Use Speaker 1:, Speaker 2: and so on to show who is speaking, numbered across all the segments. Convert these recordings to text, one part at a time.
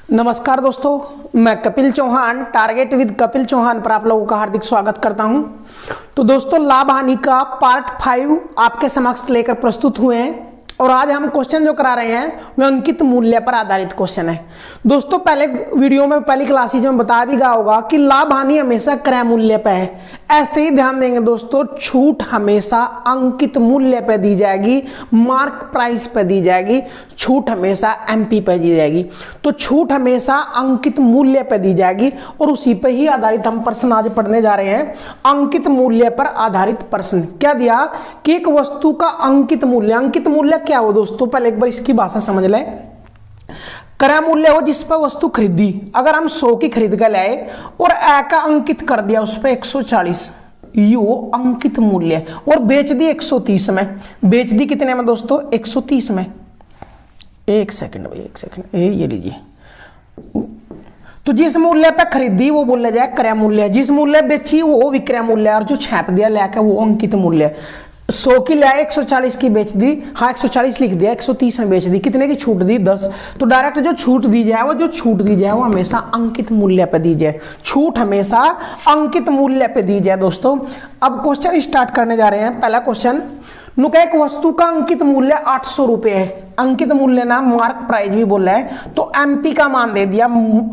Speaker 1: नमस्कार दोस्तों, मैं कपिल चौहान टारगेट विद कपिल चौहान पर आप लोगों का हार्दिक स्वागत करता हूं। तो दोस्तों, लाभ हानि का पार्ट 5 आपके समक्ष लेकर प्रस्तुत हुए हैं और आज हम क्वेश्चन जो करा रहे हैं वह अंकित मूल्य पर आधारित क्वेश्चन है। दोस्तों, पहले वीडियो में पहली क्लासेज में बताया भी गया होगा कि लाभ हानि हमेशा क्रय मूल्य पे है। ऐसे ही ध्यान देंगे दोस्तों, छूट हमेशा अंकित मूल्य पे दी जाएगी, मार्क प्राइस पे दी जाएगी, छूट हमेशा एमपी पे दी जाएगी। तो छूट हमेशा अंकित मूल्य पे दी जाएगी और उसी पे ही आधारित हम प्रश्न आज पढ़ने जा रहे हैं। अंकित मूल्य पर आधारित प्रश्न क्या दिया कि एक वस्तु का अंकित मूल्य क्या हो दोस्तों, पहले एक बार इसकी भाषा समझ लें। क्रय मूल्य हो जिस पर वस्तु खरीदी, अगर हम 100 की खरीद कर लाए और ए का अंकित कर दिया उस पर 140, यो अंकित मूल्य, और बेच दी 130 में। बेच दी कितने में दोस्तों? 130 में। एक सेकंड भाई, एक सेकंड, ये लीजिए। तो जिस मूल्य पे खरीदी वो बोला जाए क्रय मूल्य, जिस मूल्य बेची वो विक्रय मूल्य, और जो छाप दिया लेके वो अंकित मूल्य। 100 की लाए 140 की बेच दी, हाँ 140 लिख दिया, 130 में बेच दी, कितने की छूट दी? 10। तो डायरेक्ट जो छूट दी जाए वो हमेशा अंकित मूल्य पे दी जाए। छूट हमेशा अंकित मूल्य पे दी जाए। दोस्तों, अब क्वेश्चन स्टार्ट करने जा रहे हैं। पहला क्वेश्चन, नुका एक वस्तु का अंकित मूल्य 800 रुपए है। अंकित मूल्य ना मार्क प्राइस भी बोला है, तो एमपी का मान दे दिया,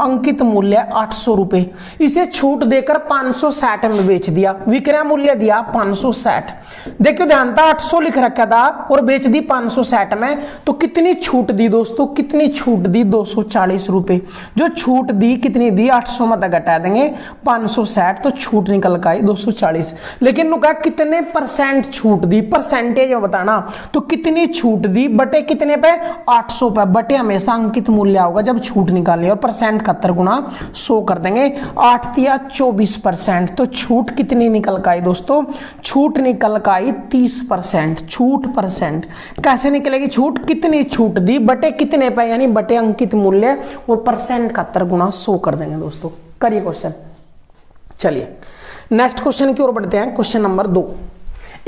Speaker 1: अंकित मूल्य 800 रुपए। इसे छूट देकर 560 में बेच दिया, विक्रय मूल्य दिया 560। देखियो ध्यान था, 800 लिख रखा था और बेच दी 560 में, तो कितनी छूट दी दोस्तों? कितनी छूट दी? 240 रुपए। जो छूट दी कितनी दी? 800 में घटा देंगे 560, तो छूट निकल का 240। लेकिन नुका कितने परसेंट छूट दी, परसेंटेज में बताना। तो कितनी छूट दी बटे कितने पे? 800 पे। बटे हमेशा अंकित मूल्य होगा जब छूट निकाले, और परसेंट 71 गुना 100 कर देंगे। 8 या 24%। तो छूट कितनी निकल का है दोस्तों? छूट निकल का 30%। छूट परसेंट कैसे निकलेगी? छूट कितनी छूट दी बटे कितने पे, यानी बटे अंकित मूल्य, और परसेंट 71 गुना 100 कर देंगे। दोस्तों करिए क्वेश्चन। चलिए नेक्स्ट क्वेश्चन की ओर बढ़ते हैं। क्वेश्चन नंबर 2,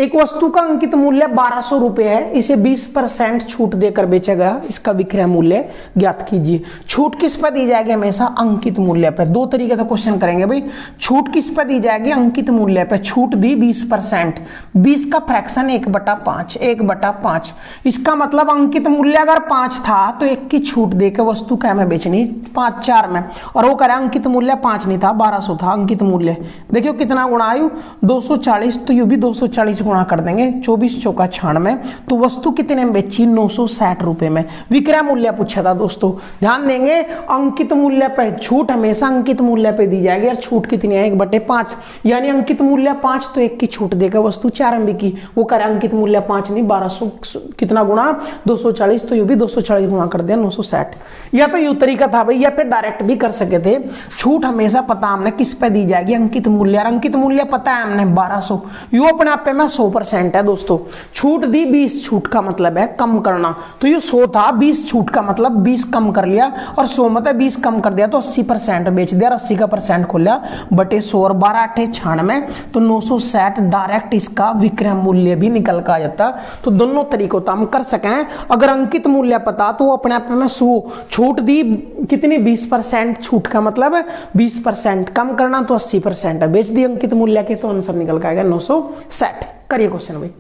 Speaker 1: एक वस्तु का अंकित मूल्य 1200 रुपए है, इसे 20% छूट देकर बेचा गया, इसका विक्रय मूल्य ज्ञात कीजिए। छूट किस पर दी जाएगी? हमेशा अंकित मूल्य पर। दो तरीके से क्वेश्चन करेंगे भाई। छूट किस पर दी जाएगी? अंकित मूल्य पर। छूट दी 20%, 20 का फ्रैक्शन 1/5, 1/5। इसका मतलब अंकित मूल्य अगर 5 था तो 1 की छूट देकर वस्तु क्या में बेचनी? 5/4 में। और वो करें अंकित मूल्य 5 नहीं था, 1200 था अंकित मूल्य। देखियो कितना गुणा आयु 240, तो यू भी 240 गुणा कर देंगे, 24 चौका 96। तो वस्तु कितने में बेची? 960 रुपए में। विक्रय मूल्य पूछा था दोस्तों, ध्यान देंगे अंकित मूल्य पे। छूट हमेशा अंकित मूल्य पे दी जाएगी, और छूट कितनी है? 1/5, यानी अंकित मूल्य 5, तो 1 की छूट देकर वस्तु 4 में बिकी। वो करे अंकित मूल्य 5 नहीं, 1200 कितना गुणा? 240, तो यू भी 240 गुणा कर दिया 960। या तो यू तरीका था भाई, या फिर डायरेक्ट भी कर सके थे। छूट हमेशा पता हमने किस पे दी जाएगी? अंकित मूल्य। अंकित मूल्य पता है हमने 1200, यू अपने आप पे 100% है दोस्तों। छूट दी 20, छूट का मतलब है कम करना, तो ये 100 था, 20 छूट का मतलब 20 कम कर लिया, और 100 मतलब 20 कम कर दिया तो 80% बेच दिया, 80 का परसेंट खोला बटे 100, और 12 8 96, तो 960 डायरेक्ट इसका विक्रय मूल्य भी निकल का आ जाता। तो दोनों तरीकों तो हम कर सकें। अगर अंकित मूल्य पता तो अपने आप में 100, छूट दी कितनी? 20%। छूट का मतलब है 20%, कम करना तो 80% है, बेच दी अंकित मूल्य के, तो आंसर निकल का आएगा 960। करिए क्वेश्चन भाई।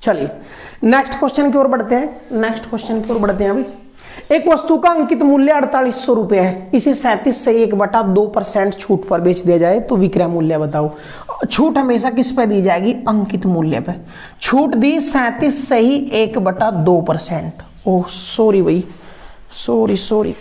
Speaker 1: चलिए नेक्स्ट क्वेश्चन की ओर बढ़ते हैं। नेक्स्ट क्वेश्चन की ओर बढ़ते हैं अभी। एक वस्तु का अंकित मूल्य 4800 रुपए है, इसे 37 से 1/2% छूट पर बेच दिया जाए, तो विक्रय मूल्य बताओ। छूट हमेशा किस पे दी जाएगी? अंकित मूल्य पे। छूट दी 37 से ही 1/2%। ओह सॉरी भाई, सॉरी।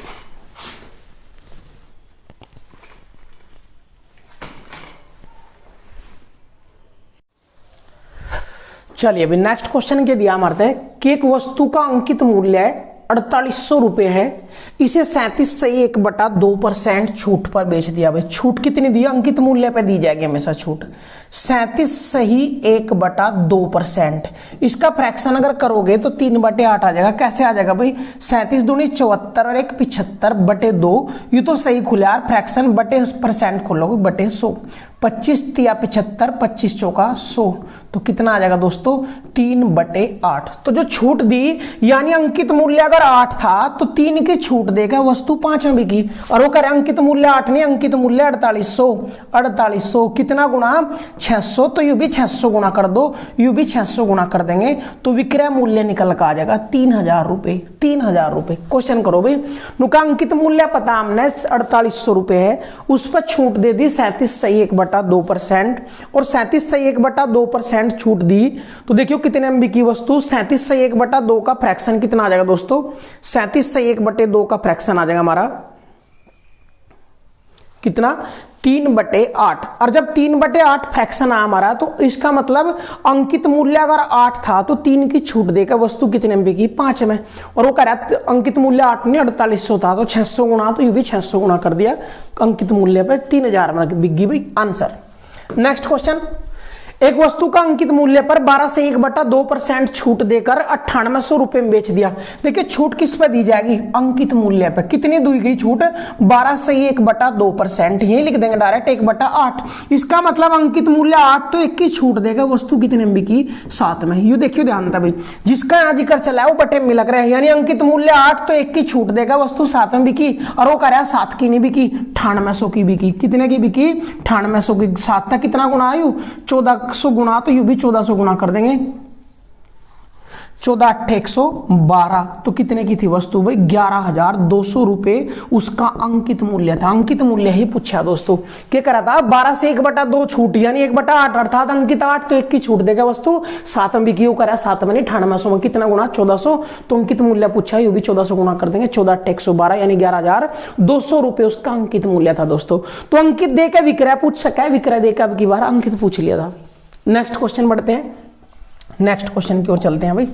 Speaker 1: चलिए अभी नेक्स्ट क्वेश्चन के दिया मारते हैं कि एक वस्तु का अंकित मूल्य 4800 रुपए है, इसे 37 से 1/2% छूट पर बेच दिया। भाई छूट कितनी दी? अंकित मूल्य पे दी जाएगी हमेशा छूट। 37 से ही 1/2%। इसका फ्रैक्शन अगर करोगे तो 3/8 आ जाएगा। कैसे आ जाएगा भाई? 37 दूनी 74 और 1 75 बटे 2। ये तो सही खुला यार, फ्रैक्शन बटे परसेंट खोलोगे बटे 100। 25 या 75, 25 चौका 100, तो कितना आ जाएगा दोस्तों? 3/8। तो जो छूट दी, यानी अंकित मूल्य अगर 8 था तो 3 की छूट देकर वस्तु 5 में बिकी, और वो करे अंकित मूल्य 8 नहीं, अंकित मूल्य 4800 कितना गुना 600, तो यू भी 600 गुना कर दो, यू भी 600 गुना कर देंगे तो विक्रय मूल्य निकल कर आ जाएगा 3000 रुपए। 3000 रुपए क्वेश्चन करो भाई, नुका अंकित मूल्य पता हमने 4800 रुपए है, उस पर छूट दे दी 37.1/2% और 37.1/2% छूट दी, तो देखियो कितने में बिकी वस्तु 37/1/2 का फ्रैक्शन कितना आ जाएगा दोस्तों, 37/1/2 का फ्रैक्शन आ जाएगा हमारा कितना 3/8, और जब 3/8 फ्रैक्शन आया हमारा तो इसका मतलब अंकित मूल्य अगर 8 था तो 3 की छूट देकर वस्तु कितने में बिकी 5 में, और वो कह रहा अंकित मूल्य 8 नहीं 4800 था तो 600 गुना, तो ये भी 600 गुना कर दिया, अंकित मूल्य पे 3000 में बिकी भाई आंसर। नेक्स्ट क्वेश्चन, एक वस्तु का अंकित मूल्य पर 12 से 1/2% छूट देकर 9800 रुपए में बेच दिया। देखिए छूट किस पे दी जाएगी, अंकित मूल्य पे, कितनी दी गई छूट 12 से 1/2%, यही लिख देंगे डायरेक्ट 1/8, इसका मतलब अंकित मूल्य 8 तो 1 की छूट देगा, वस्तु कितने में बिकी 7 में। यू देखियो ध्यान था भाई, जिसका यहाँ जिक्र चला है वो बटे में लग रहा है, यानी अंकित मूल्य 8 तो 1 की छूट देगा, वस्तु 7 में बिकी, और वो कह रहा है 7 की नहीं बिकी 9800 की बिकी, कितने की बिकी 9800 की, 7 तक कितना गुना आयु 1400 गुना, तो यू भी 1400 गुना कर देंगे, 14/8 तो कितने की थी वस्तु भाई 11200 रुपए उसका अंकित मूल्य था। अंकित मूल्य ही पूछा दोस्तों, क्या करा था 12 से 1/2 छूट यानी 1/8, अर्थात अंकित 8 तो 1 की छूट देगा, वस्तु 7 में बिकी, करा 7 में नहीं 9800 में, कितना गुना 1400, तो अंकित मूल्य पूछा, यू भी 1400 गुना कर देंगे, 14/812 यानी 11200 रुपए उसका अंकित मूल्य था दोस्तों। तो अंकित देकर विक्रय पूछ सका है, विक्रय देकर अब की बार अंकित पूछ लिया था। नेक्स्ट क्वेश्चन बढ़ते हैं, नेक्स्ट क्वेश्चन की ओर चलते हैं भाई।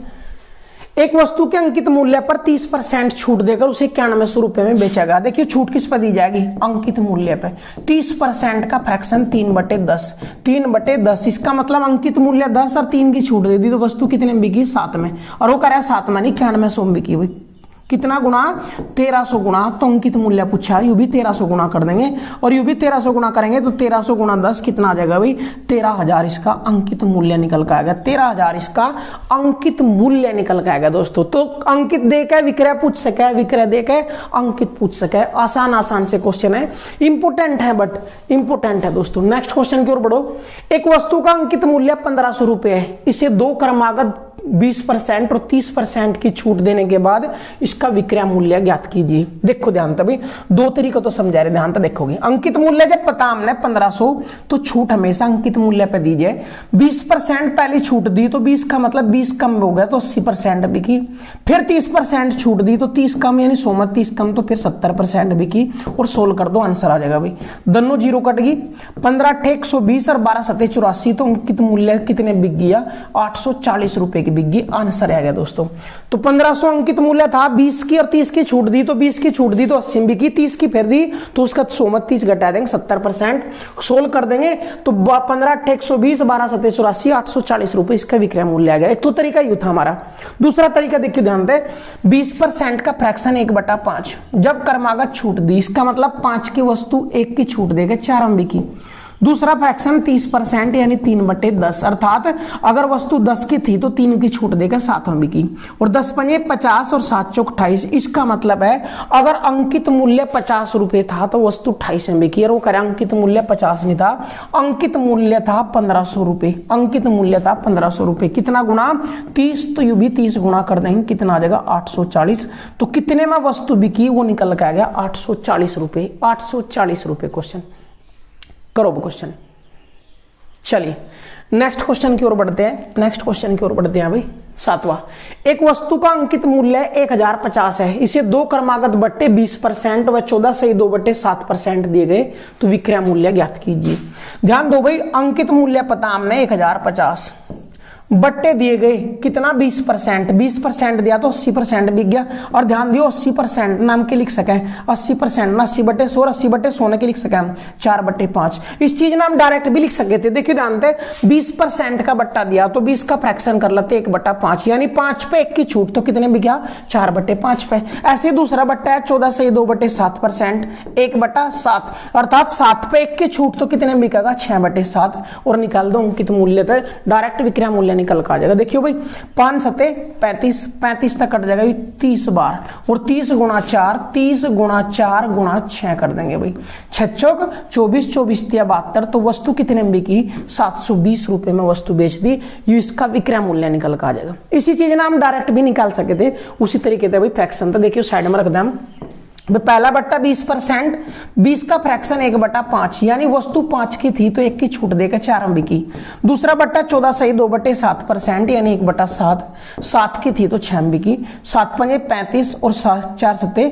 Speaker 1: एक वस्तु के अंकित मूल्य पर 30% छूट देकर उसे 9100 रुपए में बेचा गया। देखिए छूट किस पर दी जाएगी, अंकित मूल्य पर, 30% का फ्रैक्शन 3/10, 3/10, इसका मतलब अंकित मूल्य 10 और 3 की छूट दे दी तो वस्तु कितने में बिकी 7 में, और वो कह रहा है 7 में नहीं 9100 में बिकी भाई, कितना गुना 1300 गुना, तो अंकित मूल्य पूछा, यू भी 1300 गुना कर देंगे, और यू भी 1300 गुना करेंगे तो 1300 गुना 10 कितना आ जाएगा भाई 13000 इसका अंकित मूल्य निकल कर आएगा, 13000 इसका अंकित मूल्य निकल कर आएगा दोस्तों। तो अंकित देकर विक्रय पूछ सके, विक्रय देकर अंकित पूछ सके, आसान से क्वेश्चन है, इंपोर्टेंट है बट इंपोर्टेंट है दोस्तों। नेक्स्ट क्वेश्चन की ओर बढ़ो। एक वस्तु का अंकित मूल्य 1500 रुपए है, इसे 2 क्रमागत 20% और 30% की छूट देने के बाद इसका विक्रय मूल्य ज्ञात कीजिए। देखो ध्यान तभी दो तरीका तो समझा रहे, ध्यान तो देखोगे। अंकित मूल्य जब पता हमने 1500 तो छूट हमेशा अंकित मूल्य पे दीजिए, 20% पहले छूट दी तो 20 का मतलब 20 कम हो गया तो 80% बिकी, फिर 30% छूट दी तो 30 कम यानी 100 30 कम तो फिर 70% बिकी, और सोल्व कर दो आंसर आ जाएगा भाई, दोनों जीरो कट गई, 15/120 और 12/7 तो अंकित मूल्य कितने बिक गया 840 रुपए की बिक गई, आंसर आ गया दोस्तों। तो 1500 अंकित मूल्य था, 20 की और 30 की छूट दी तो 20 की छूट दी तो 80 बिकी, 30 की फिर दी तो उसका 100 30 घटा देंगे 70%, सोल्व कर देंगे तो 15/120 12/7 840 रुपए इसका विक्रय मूल्य आ गया। एक तो तरीका ये था हमारा। दूसरा तरीका देखिए ध्यान दे, 20% का फ्रैक्शन 1/5, जब क्रमागत छूट दी इसका मतलब 5 की वस्तु 1 की छूट देगा 4 में बिकी। दूसरा फ्रैक्शन 30% यानी 3/10, अर्थात अगर वस्तु 10 की थी तो 3 की छूट देकर 7 में बिकी, और 10 पंजे 50 और 7 चौक 28, इसका मतलब है अगर अंकित मूल्य 50 रुपए था तो वस्तु 28 में बिकी, और वो करें अंकित मूल्य 50 नहीं था, अंकित मूल्य था 1500 रुपए, अंकित मूल्य था 1500 रुपए, कितना गुना 30, तो यू भी 30 गुना कर देंगे, कितना आ जाएगा 840, तो कितने में वस्तु बिकी वो निकल के आ गया 840 रुपए, 840 रुपए। क्वेश्चन करो क्वेश्चन। चलिए नेक्स्ट क्वेश्चन की ओर बढ़ते हैं, नेक्स्ट क्वेश्चन की ओर बढ़ते हैं भाई। 7वां, एक वस्तु का अंकित मूल्य 1050 है, इसे 2 क्रमागत बट्टे 20% व 14 से 2/7% दिए गए तो विक्रय मूल्य ज्ञात कीजिए। ध्यान दो भाई, अंकित मूल्य पता हमने 1050, बट्टे दिए गए कितना 20%, 20% दिया तो 80% बिक गया, और ध्यान दियो 80% नाम के लिख सके, 80% ना 80/100 80/100 के लिख सके हम 4/5, इस चीज ना हम डायरेक्ट भी लिख सकते थे। देखिए ध्यान दे 20% का बट्टा दिया तो 20 का फ्रैक्शन कर लेते 1/5 यानी 5 पे 1 की छूट तो कितने बिक गया 4/5 पे। ऐसे दूसरा बट्टा है 14 से 2/7% 1/7, अर्थात 7 पे 1 की छूट तो कितने बिकेगा 6/7, और निकाल दो अंकित मूल्य, डायरेक्ट विक्रय मूल्य मूल्य निकल कर आ जाएगा। देखियो भाई 5 सते 35, 35 तक कट जाएगा 30 बार, और 30 गुणा 4, 30 गुणा 4 गुणा 6 कर देंगे भाई। 6 चौक 24, 24 तिया 72, तो वस्तु कितने में बिकी? 720 रुपए में वस्तु बेच दी। ये इसका विक्रय मूल्य निकल कर आ जाएगा। इसी चीज ना हम डायरेक्ट भी निकाल सके थे, उसी तरीके से भाई फ्रैक्शन। तो देखियो साइड में रख दें हम, पहला बट्टा 20%, 20 का फ्रैक्शन 1/5, यानी वस्तु 5 की थी तो 1 की छूट देकर 4 में बिकी। दूसरा बट्टा 14 सही 2/7%, यानी 1/7, 7 की थी तो 6 में बिकी। 7 पंजे 35 और 4 सत्ते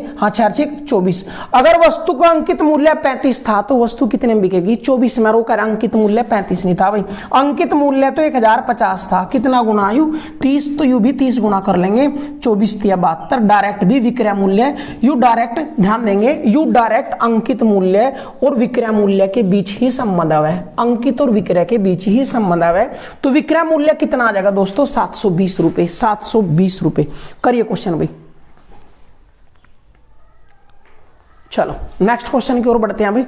Speaker 1: 24। अगर वस्तु का अंकित मूल्य 35 था तो वस्तु कितने में बिकेगी? 24 में। रोकर अंकित मूल्य 35 नहीं था भाई, अंकित मूल्य तो 1050 था। कितना गुना यू? 30, तो यू भी 30 गुना कर लेंगे। 24 तिया 72, डायरेक्ट भी विक्रय मूल्य, यू डायरेक्ट ध्यान देंगे, यू डायरेक्ट अंकित मूल्य और विक्रय मूल्य के बीच ही संबंध है, अंकित और विक्रय के बीच ही संबंध है। तो विक्रय मूल्य कितना आ जाएगा दोस्तों? 720 रुपए, 720 रुपए। करिए क्वेश्चन भाई। चलो नेक्स्ट क्वेश्चन की ओर बढ़ते हैं भाई।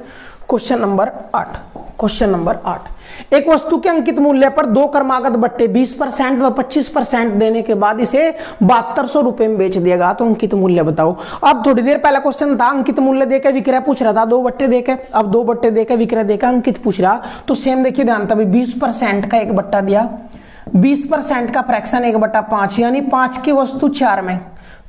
Speaker 1: Question number 8, question number 8। एक वस्तु के अंकित मूल्य पर 2 क्रमागत बट्टे 20% व 25% देने के बाद इसे 7200 रुपए में बेच दिया गया, तो अंकित मूल्य बताओ। अब थोड़ी देर पहला क्वेश्चन था अंकित मूल्य देकर विक्रय पूछ रहा था, 2 बट्टे देकर। अब 2 बट्टे देकर विक्रय देकर अंकित पूछ रहा, तो सेम देखिए ध्यान था भाई, 20% का 1 बट्टा दिया, 20% का फ्रैक्शन 1/5, यानी 5 की वस्तु 4 में।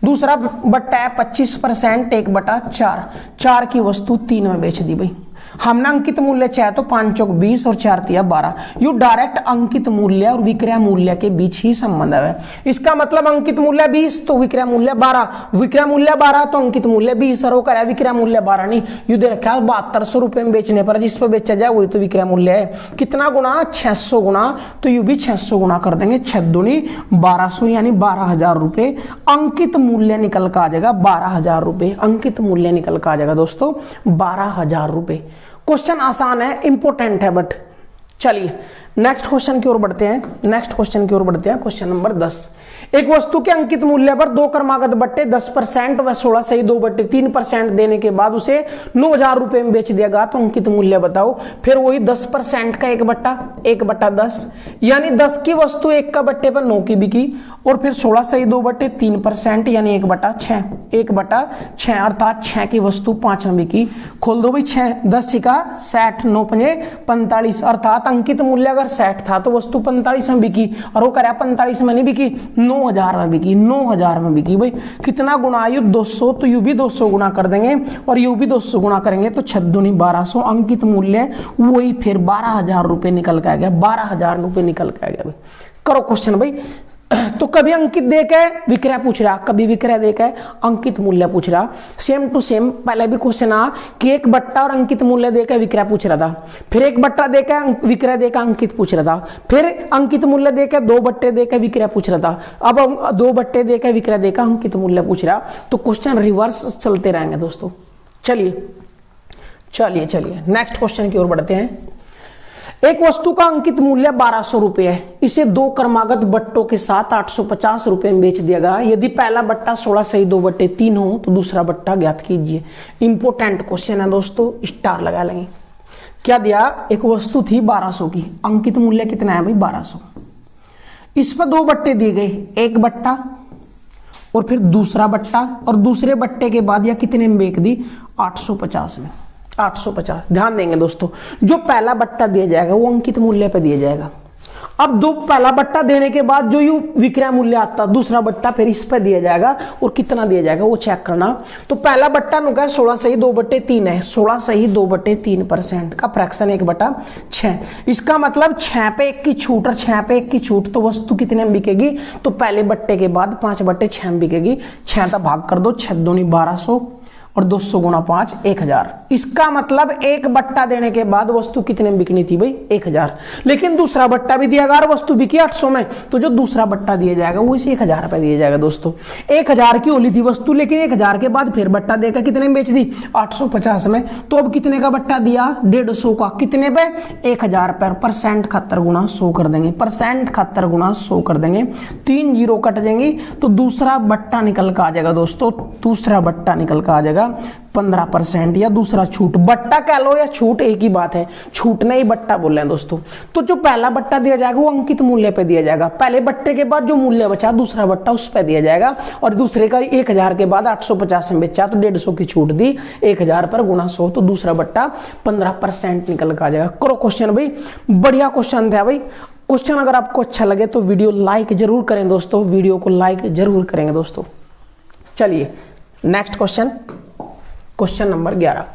Speaker 1: दूसरा बट्टा है 25%, 1/4, 4 की वस्तु 3 में बेच दी भाई। हमने अंकित मूल्य चाहे तो 5 चौक 20 और 4 तिया 12। यू डायरेक्ट अंकित मूल्य और विक्रय मूल्य के बीच ही संबंध है। इसका मतलब अंकित मूल्य 20 तो विक्रय मूल्य 12, विक्रय मूल्य 12 तो अंकित मूल्य 20, और वो करे विक्रय मूल्य 12 नहीं, यू दे रखा है 7200 रुपए में बेचने पर जिस पर बेचा जाए वही तो विक्रय मूल्य है। कितना गुना? 600 गुना, तो यू भी 600 गुना कर देंगे। 6 दूनी 1200, यानी 12000 रुपए अंकित मूल्य निकल कर आ जाएगा। 12000 रुपए अंकित मूल्य निकल कर आ जाएगा दोस्तों, 12000 रुपए। क्वेश्चन आसान है, इंपॉर्टेंट है, बट चलिए नेक्स्ट क्वेश्चन की ओर बढ़ते हैं। नेक्स्ट क्वेश्चन की ओर बढ़ते हैं। Question number 10। एक वस्तु के अंकित मूल्य पर 2 क्रमागत बट्टे 10% व 16 सही 2/3% देने के बाद उसे 9000 रुपए में बेच दिया गया, तो अंकित मूल्य बताओ। फिर वही 10% का 1/10, यानी 10 की वस्तु 1 का बट्टे पर 9 की बिकी, और फिर 16 सही 2/3%, यानी 1/6, 1/6 अर्थात 6 की वस्तु 5 में बिकी। खोल दो भाई 6, 10 छिका 60, 9 पंजे 45, अर्थात अंकित मूल्य अगर 60 था तो वस्तु 45 में बिकी, और वो करा 45 में नहीं बिकी, 9000 में बिकी, 9000 में बिकी भाई। कितना गुना? यू 200, तो यू भी 200 गुना कर देंगे, और यू भी 200 गुना करेंगे तो 6 दूनी 1200, अंकित मूल्य वही फिर 12000 रुपए निकल के आ गया, 12000 रुपए निकल के आ गया भाई। करो क्वेश्चन भाई। तो कभी अंकित देकर विक्रय पूछ रहा, कभी विक्रय देकर अंकित मूल्य पूछ रहा। सेम टू सेम पहले भी क्वेश्चन आ कि 1 बट्टा और अंकित मूल्य देकर विक्रय पूछ रहा था, फिर 1 बट्टा देकर विक्रय देकर अंकित पूछ रहा था, फिर अंकित मूल्य देकर 2 बट्टे देकर विक्रय पूछ रहा था, अब 2 बट्टे देकर विक्रय देकर अंकित मूल्य पूछ रहा। तो क्वेश्चन रिवर्स चलते रहेंगे दोस्तों। चलिए चलिए चलिए नेक्स्ट क्वेश्चन की ओर बढ़ते हैं। एक वस्तु का अंकित मूल्य 1200 रुपए है, इसे 2 क्रमागत बट्टों के साथ 850 रुपए में बेच दिया गया। यदि पहला बट्टा 16 सही 2/3 हो तो दूसरा बट्टा ज्ञात कीजिए। इंपोर्टेंट क्वेश्चन है दोस्तों, स्टार लगा लेंगे। क्या दिया? एक वस्तु थी 1200 की, अंकित मूल्य कितना है भाई? 1200। इस पर 2 बट्टे दिए गए, 1 बट्टा और फिर दूसरा बट्टा, और दूसरे बट्टे के बाद यह कितने में बेच दी? 850 में। 850 ध्यान देंगे दोस्तों, जो पहला बट्टा दिया जाएगा वो अंकित मूल्य पे दिया जाएगा। अब दो पहला बट्टा देने के बाद जो यू विक्रय मूल्य आता, दूसरा बट्टा फिर इस पर दिया जाएगा, और कितना दिया जाएगा वो चेक करना। तो पहला बट्टा नुका 16 सही 2/3 है, 16 सही 2/3% का फ्रैक्शन 1/6। इसका मतलब 6 पे 1 की छूट, और 6 पे 1 की छूट तो वस्तु कितने में बिकेगी? तो पहले बट्टे के बाद 5/6 में बिकेगी। 6 का भाग कर दो, 6 दूनी 1200 और 200 गुणा 5 1000। इसका मतलब 1 बट्टा देने के बाद वस्तु कितने में बिकनी थी भाई? 1000। लेकिन दूसरा बट्टा भी दिया गया, वस्तु बिकी 800 में, तो जो दूसरा बट्टा दिया जाएगा वो इसे 1000 रुपए दिया जाएगा दोस्तों। 1000 की होली थी वस्तु, लेकिन 1000 के बाद फिर बट्टा देकर कितने में बेच दी? 850 में। तो अब कितने का बट्टा दिया? 150 का। कितने पे? 1000 पर। परसेंट 71 गुणा 100 कर देंगे, परसेंट 71 गुणा 100 कर देंगे, 3 जीरो कट जाएंगे, तो दूसरा बट्टा निकल कर आ जाएगा दोस्तों, दूसरा बट्टा निकल कर आ जाएगा 15% या दूसरा छूट, बट्टा कह लो या छूट एक ही बात है, छूट नहीं बट्टा बोल रहे हैं दोस्तों। तो जो पहला बट्टा दिया जाएगा वो अंकित मूल्य पे दिया जाएगा, पहले बट्टे के बाद जो मूल्य बचा दूसरा बट्टा उस पे दिया जाएगा, और दूसरे का 1000 के बाद 850 में बेचा तो 150 की छूट दी, 1000 पर गुणा 100 तो दूसरा बट्टा 15% निकल कर आ जाएगा। करो क्वेश्चन भाई, बढ़िया क्वेश्चन था भाई। क्वेश्चन अगर आपको अच्छा लगे तो वीडियो लाइक जरूर करें दोस्तों, वीडियो को लाइक जरूर करेंगे दोस्तों। चलिए नेक्स्ट क्वेश्चन, क्वेश्चन नंबर 11।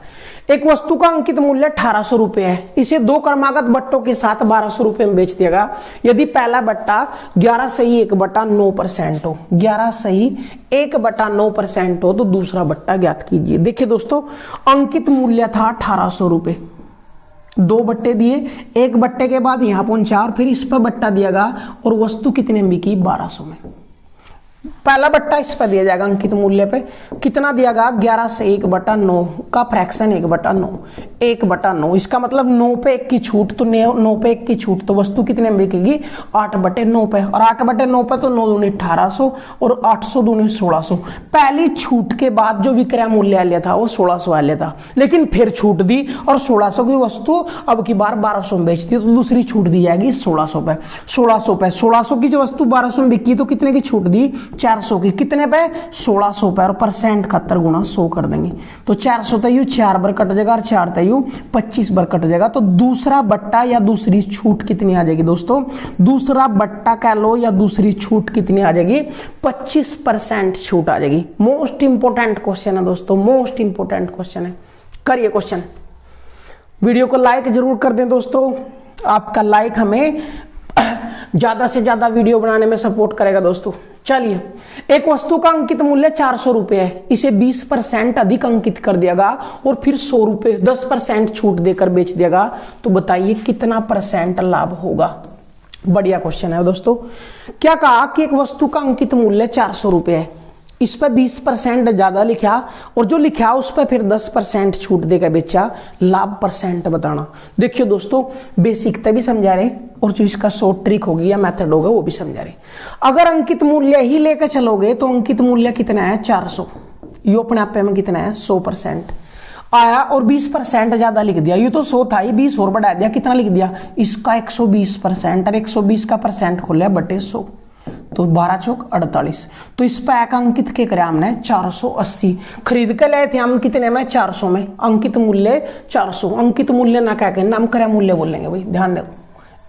Speaker 1: एक वस्तु का अंकित मूल्य 1800 रुपए है, इसे दो क्रमागत बट्टों के साथ 1200 रुपए में बेच दिया गया। यदि पहला बट्टा 11 सही 1/9% हो, 11 सही 1/9% हो तो दूसरा बट्टा ज्ञात कीजिए। देखिए दोस्तों, अंकित मूल्य था 1800 रुपए, दो बट्टे दिए, एक बट्टे के बाद यहां पहुंचा और फिर इस पर बट्टा दिया गया और वस्तु कितने में बिकी 1200 में। पहला बट्टा इस पर दिया जाएगा अंकित मूल्य पे, कितना दिया गया 11 से 1/9 का फ्रैक्शन 1/9, 1/9 इसका मतलब 9 पे 1 की छूट, तो 9 पे 1 की छूट तो वस्तु कितने में बिकेगी 8/9 पे, और 8/9 पे तो 9 दूनी 1800 और 800 दूनी 1600। पहली छूट के बाद जो विक्रय मूल्य लिया था वो 1600 लिया था, लेकिन फिर छूट दी और 1600 की वस्तु अब की बार 1200 में बेचती है तो दूसरी छूट दी जाएगी 1600 पे। 1600 की जो वस्तु 1200 में बिकी तो कितने की छूट दी 400 की, कितने पे 1600 पे, और परसेंट 71 गुणा 100 कर देंगे तो 400 तयू 4 बार कट जाएगा और 4 तयू 25 बार कट जाएगा। तो दूसरा बट्टा या दूसरी छूट कितनी आ जाएगी दोस्तों, दूसरा बट्टा कह लो या दूसरी छूट कितनी आ जाएगी 25% छूट आ जाएगी। मोस्ट इंपोर्टेंट क्वेश्चन है दोस्तों, मोस्ट इंपोर्टेंट क्वेश्चन है। करिए क्वेश्चन, वीडियो को लाइक जरूर कर दें दोस्तों, आपका लाइक हमें ज्यादा से ज्यादा वीडियो बनाने में सपोर्ट करेगा दोस्तों। चलिए, एक वस्तु का अंकित मूल्य 400 रुपए है, इसे 20% अधिक अंकित कर दिया और फिर 100 रुपए 10% छूट देकर बेच दिया, तो बताइए कितना परसेंट लाभ होगा। बढ़िया क्वेश्चन है दोस्तों। क्या कहा कि एक वस्तु का अंकित मूल्य 400 रुपए है, इस पर 20% ज्यादा लिखा और जो लिखा उस पर फिर 10% छूट देकर बेचा, लाभ परसेंट बताना। देखिए दोस्तों, बेसिकता भी समझा रहे और जो इसका शॉर्ट ट्रिक होगी या मेथड होगा वो भी समझा रहे। अगर अंकित मूल्य ही लेकर चलोगे तो अंकित मूल्य कितना है 400, ये अपने आप में कितना है 100% आया और 20% ज्यादा लिख दिया। ये तो 100 था, ये 20 और बढ़ा दिया, कितना लिख दिया इसका 120%, और 120 का परसेंट खोला बटे 100 तो 12 चौक 48। तो इस पे एक अंकित के करे हमने 480, खरीद के लाए थे हम कितने में 400 में, अंकित मूल्य 400। अंकित मूल्य ना कह के नाम क्रय मूल्य बोलेंगे भाई, ध्यान देखो,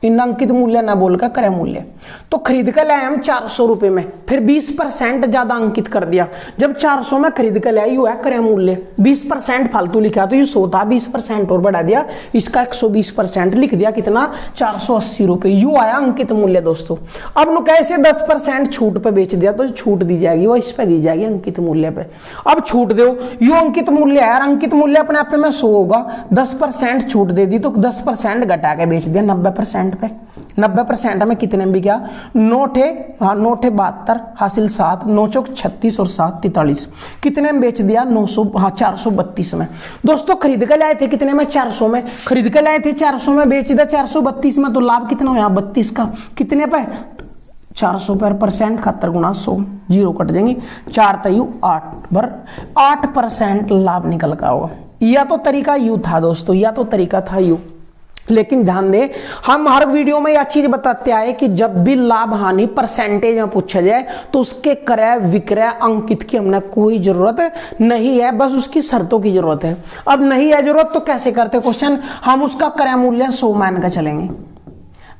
Speaker 1: इन अंकित मूल्य ना बोलकर क्रय मूल्य। तो खरीद के लाए हम 400 रुपए में, फिर 20% ज्यादा अंकित कर दिया। जब 400 में खरीद के लाए यू है क्रय मूल्य, 20% फालतू लिखा तो ये 100 था, 20% और बढ़ा दिया, इसका 120% लिख दिया, कितना 480 रुपए, यू आया अंकित मूल्य दोस्तों। अब नु कैसे 10% छूट पे बेच दिया तो छूट दी जाएगी वो इस पे दी जाएगी अंकित मूल्य पे। अब छूट दो, यू अंकित मूल्य है, अंकित मूल्य अपने आप में 100 होगा, 10% छूट दे दी तो 10% घटा के बेच दिया 90% पे। 90% में कितने में बिका, नोट है 72 हासिल 7, 9 चौक 36 और 7 43, कितने में बेच दिया 432 में। दोस्तों खरीद के लाए थे कितने में 400 में, खरीद के लाए थे 400 में, बेच दिया 432 में, तो लाभ कितना हुआ 32 का, कितने पे 400 पर परसेंट 71 गुणा 100, जीरो कट जाएंगे, 4 तयू 8 पर 8% लाभ निकल का होगा। या तो तरीका यू था दोस्तों, या तो तरीका था यू, लेकिन ध्यान दें हम हर वीडियो में यह चीज बताते आए कि जब भी लाभ हानि परसेंटेज में पूछा जाए तो उसके क्रय विक्रय अंकित की हमने कोई जरूरत नहीं है, बस उसकी शर्तों की जरूरत है। अब नहीं है जरूरत तो कैसे करते क्वेश्चन, हम उसका क्रय मूल्य 100 मान कर चलेंगे,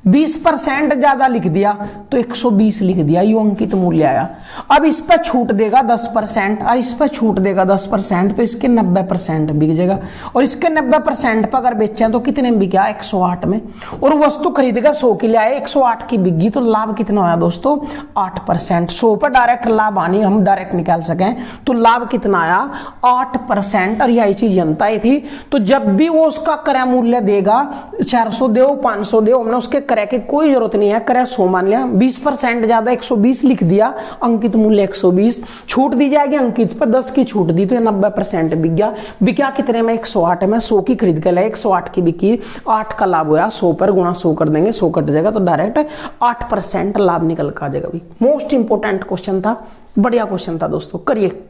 Speaker 1: 20% ज्यादा लिख दिया तो 120 लिख दिया, ये अंकित मूल्य आया। अब इस पर छूट देगा 10% और इस पर छूट देगा 10%, तो इसके 90% बिक जाएगा, और इसके 90% पर अगर बेचे तो कितने में बिका 108 में, और वस्तु खरीदेगा 100 की लाए 108 की बिक गई, तो लाभ कितना आया दोस्तों 8%। 100 पर डायरेक्ट लाभ आनी हम डायरेक्ट निकाल सकें तो लाभ कितना आया 8%, और यही चीज जनता ही थी। तो जब भी वो उसका क्रय मूल्य देगा 400 दो 500 दो, हमने उसके क्रय की कोई जरूरत नहीं है, क्रय 100 मान लिया, 20% ज्यादा 120 लिख दिया, अंकित मूल्य 120, छूट दी जाएगी अंकित पर 10 की छूट दी तो 90% बिक गया। बिका कितने में 108 में, 100 की खरीद के लाए 108 की बिकी, 8 का लाभ हुआ, 100 पर गुणा 100 कर देंगे, 100 कट जाएगा तो डायरेक्ट 8% लाभ निकल कर आ जाएगा। मोस्ट इंपोर्टेंट क्वेश्चन था, बढ़िया क्वेश्चन था दोस्तों। करिए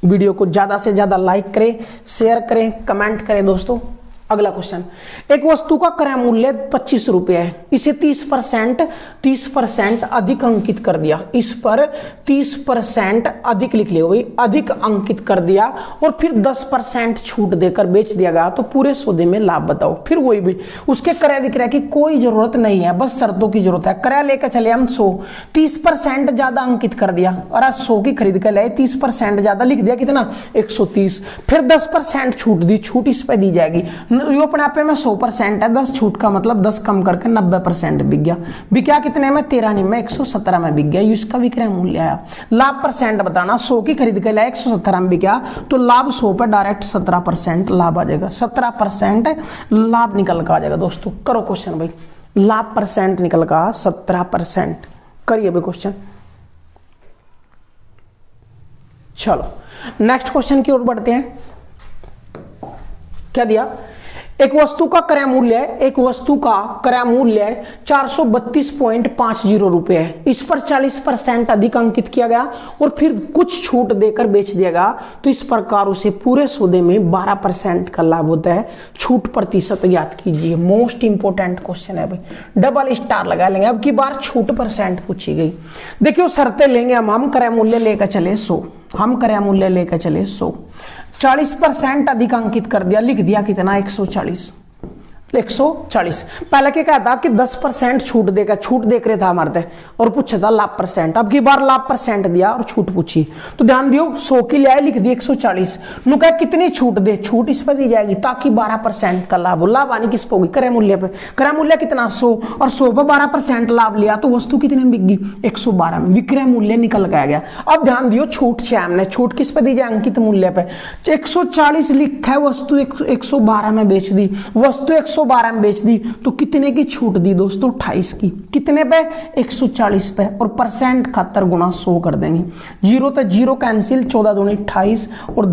Speaker 1: वीडियो को ज्यादा से ज्यादा लाइक करें, शेयर करें, कमेंट करें दोस्तों। अगला क्वेश्चन, एक वस्तु का क्रय मूल्य 25 रुपये है, इसे 30% अधिक अंकित कर दिया। इस पर 30% अधिक लिख लिया भाई, अधिक अंकित कर दिया और फिर 10% छूट देकर बेच दिया गया, तो पूरे सौदे में लाभ बताओ। फिर वही भी, उसके क्रय विक्रय की कोई जरूरत नहीं है, बस शर्तों की जरूरत है। क्रय लेकर चले हम 100, 30% ज्यादा अंकित कर दिया और आज 100 की खरीद कर लाए, 30% ज्यादा लिख दिया, कितना 130, फिर 10% छूट दी, छूट इस पर दी जाएगी। ये अपने आप में 100% है, 10 छूट का मतलब 10 कम करके 90% बिक गया। बिका कितने में 13 नहीं में 117 में बिक गया, इसका विक्रय मूल्य आया। लाभ परसेंट बताना, 100 की खरीद के लिए 117 में बिका, तो लाभ 100 पर डायरेक्ट 17% लाभ आ जाएगा, 17% लाभ निकल कर आ जाएगा दोस्तों। करो क्वेश्चन भाई, लाभ परसेंट निकल का 17%, करिए भाई क्वेश्चन। चलो नेक्स्ट क्वेश्चन की ओर बढ़ते हैं। क्या दिया, एक वस्तु का क्रय मूल्य, एक वस्तु का क्रय मूल्य 432.50 रुपए है, इस पर 40% अधिक अंकित किया गया और फिर कुछ छूट देकर बेच दिया गया, तो इस प्रकार उसे पूरे सौदे में 12% का लाभ होता है। छूट प्रतिशत ज्ञात कीजिए। मोस्ट इंपोर्टेंट क्वेश्चन है भाई, डबल स्टार लगा लेंगे। अब की बार छूट परसेंट पूछी गई। देखियो शर्तें लेंगे हम क्रय मूल्य लेकर चले 100, हम क्रय मूल्य लेकर चले 100, 40% अधिक अंकित कर दिया, लिख दिया कितना 140। पहले क्या कहता कि 10% छूट देगा, छूट देख रहे था हमारे और पूछा था लाभ परसेंट। अब की बार लाभ परसेंट दिया और छूट पूछी, तो ध्यान दियो 100 की ले आए, लिख दिया 140। नु कहा कितनी छूट दे, छूट इस पर दी जाएगी ताकि 12% का लाभ हो। लाभ आनी किस पे होगी, क्रय मूल्य पे। क्रय मूल्य कितना 100 और 100 पे 12% लाभ लिया, तो वस्तु कितने में बिक गई 112 में, विक्रय मूल्य निकल गया। अब ध्यान दियो छूट से हमने, छूट किस पे दी जाए, अंकित मूल्य पे। 140 लिखा है, वस्तु 112 में बेच दी, वस्तु 112 में बेच दी, तो कितने की छूट दी दोस्तों 28 की। कितने पे 140 पे, और परसेंट खातर गुना 100 कर देंगे। 0 तो 0 कैंसिल, 14 दूनी 28 और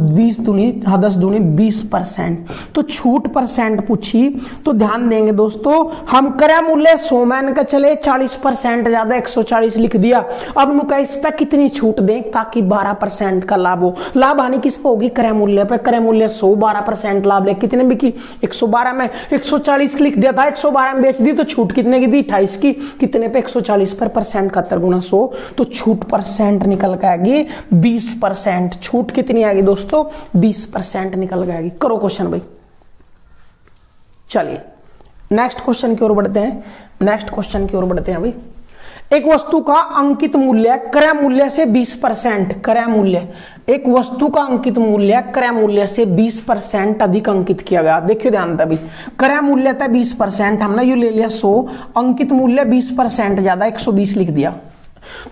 Speaker 1: 10 दूनी 20%। तो छूट परसेंट पूछी, तो ध्यान देंगे दोस्तों, हम क्रय मूल्य 100 मान का चले, 40% ज्यादा 140 लिख दिया। अब नुका इस पे कितनी छूट दें ताकि 12% का लाभ हो। लाभ आने किस पे होगी, क्रय मूल्य पे। क्रय मूल्य 100, 12% लाभ ले, कितने बिकी 112 में, 140 लिख दिया था, 112 में बेच दी, तो छूट कितने की दी 28 की। कितने पे 140 पर, परसेंट 71 गुना 100, तो छूट परसेंट निकल के आएगी 20%। छूट कितनी आएगी दोस्तों 20% निकल के आएगी। करो क्वेश्चन भाई। चलिए नेक्स्ट क्वेश्चन की ओर बढ़ते हैं, नेक्स्ट क्वेश्चन की ओर बढ़ते हैं भाई। एक वस्तु का अंकित मूल्य क्रय मूल्य से 20%, क्रय मूल्य, एक वस्तु का अंकित मूल्य क्रय मूल्य से 20% अधिक अंकित किया गया। देखियो ध्यान था भाई, क्रय मूल्य था 20%, हमने यू ले लिया 100, अंकित मूल्य 20% ज्यादा 120 लिख दिया।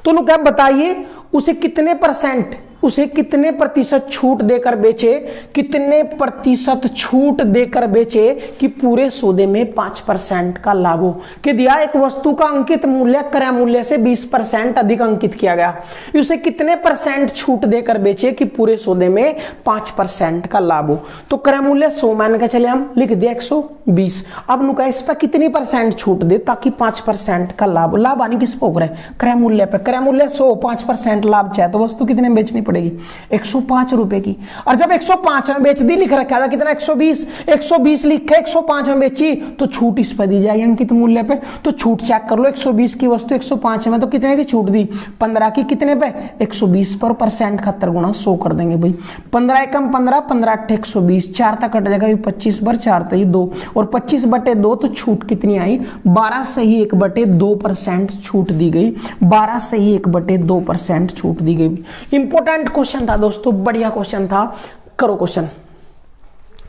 Speaker 1: तो क्या बताइए उसे कितने परसेंट, उसे कितने प्रतिशत छूट देकर बेचे, कितने प्रतिशत छूट देकर बेचे कि पूरे सौदे में 5% का लाभ हो। कि दिया एक वस्तु का अंकित मूल्य क्रय मूल्य से 20% अधिक अंकित किया गया, उसे कितने परसेंट छूट देकर बेचे कि पूरे सौदे में 5% का लाभ हो। तो क्रय मूल्य 100 मान के चले, हम लिख दिया 120। अब नुका इस पर कितनी परसेंट छूट दे ताकि 5% का लाभ। लाभ आनी किस पे, क्रय मूल्य पे। क्रय मूल्य 100, 5% लाभ चाहे तो वस्तु कितने बेचनी पड़ेगी 105 रुपए की। और जब 105 में बेच दी, लिख रखा था कितना 120 लिखे 105 में बेची, तो छूट इस पर दी जाएगी अंकित मूल्य पे। तो छूट चेक कर लो, 120 की वस्तु 105 में, तो कितने की छूट दी 15 की। कितने पे 120 पर, परसेंट 71 गुना 100 कर देंगे भाई। 15 एकम 15, 15 8 120, 4 तक कट जाएगा 25 बर 4 तक 2, और 25/2, तो छूट कितनी आई 12 सही 1/2% छूट दी गई। 12 सही 1/2% छूट दी गई। इंपोर्टेंट क्वेश्चन था दोस्तों, बढ़िया क्वेश्चन था। करो क्वेश्चन।